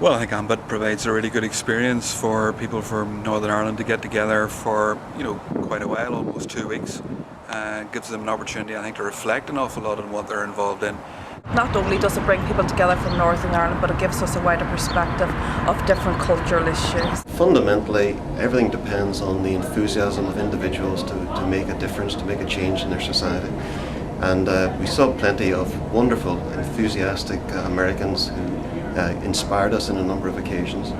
Well, I think Ambit provides a really good experience for people from Northern Ireland to get together for, quite a while, almost 2 weeks. Gives them an opportunity, I think, to reflect an awful lot on what they're involved in. Not only does it bring people together from Northern Ireland, but it gives us a wider perspective of different cultural issues. Fundamentally, everything depends on the enthusiasm of individuals to make a difference, to make a change in their society. And we saw plenty of wonderful, enthusiastic Americans who inspired us on a number of occasions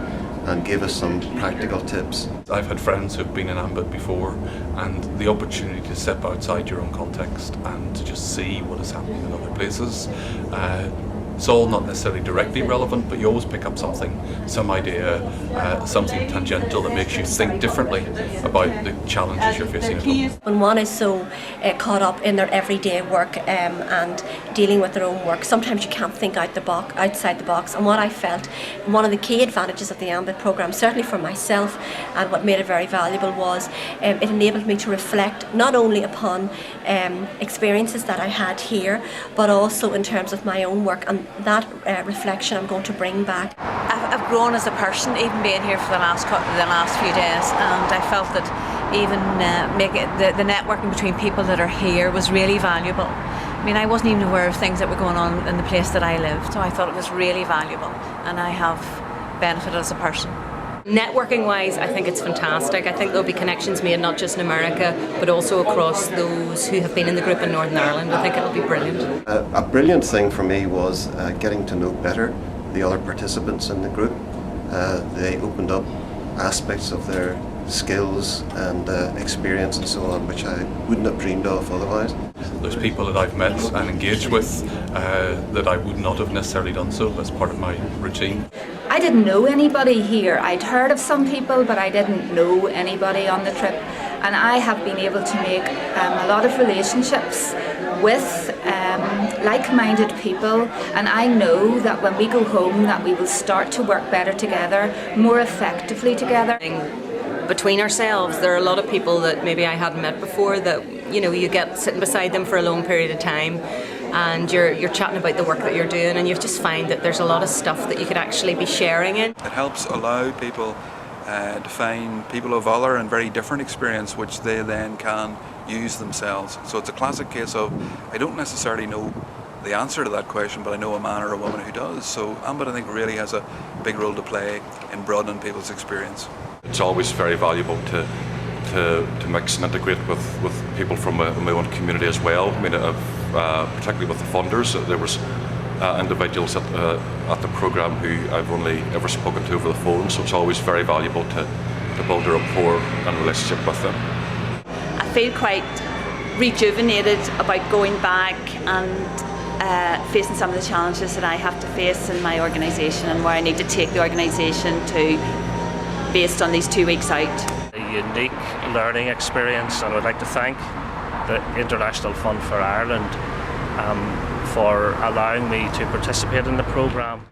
and gave us some practical tips. I've had friends who've been in Ambit before, and the opportunity to step outside your own context and to just see what is happening in other places. It's all not necessarily directly relevant, but you always pick up something, some idea, something tangential that makes you think differently about the challenges you're facing at home. When one is so caught up in their everyday work and dealing with their own work, sometimes you can't think outside the box. And what I felt, one of the key advantages of the Ambit programme, certainly for myself, and what made it very valuable was it enabled me to reflect not only upon experiences that I had here, but also in terms of my own work, and that reflection I'm going to bring back. I've grown as a person, even being here for the last few days, and I felt that even the networking between people that are here was really valuable. I mean, I wasn't even aware of things that were going on in the place that I lived, so I thought it was really valuable, and I have benefited as a person. Networking wise, I think it's fantastic. I think there'll be connections made not just in America but also across those who have been in the group in Northern Ireland. I think it'll be brilliant. A brilliant thing for me was getting to know better the other participants in the group. They opened up aspects of their skills and experience and so on, which I wouldn't have dreamed of otherwise. There's people that I've met and engaged with that I would not have necessarily done so as part of my routine. I didn't know anybody here. I'd heard of some people, but I didn't know anybody on the trip. And I have been able to make a lot of relationships with like-minded people, and I know that when we go home that we will start to work better together, more effectively together. Between ourselves, there are a lot of people that maybe I hadn't met before that, you get sitting beside them for a long period of time and you're chatting about the work that you're doing, and you just find that there's a lot of stuff that you could actually be sharing in. It helps allow people to find people of other and very different experience which they then can use themselves. So it's a classic case of, I don't necessarily know the answer to that question, but I know a man or a woman who does. So Ambit, I think, really has a big role to play in broadening people's experience. It's always very valuable to mix and integrate with people from my own community as well. I mean, particularly with the funders, there was individuals at the programme who I've only ever spoken to over the phone, so it's always very valuable to build a rapport and relationship with them. I feel quite rejuvenated about going back and facing some of the challenges that I have to face in my organisation and where I need to take the organisation to based on these 2 weeks out. A unique learning experience, and I would like to thank the International Fund for Ireland for allowing me to participate in the programme.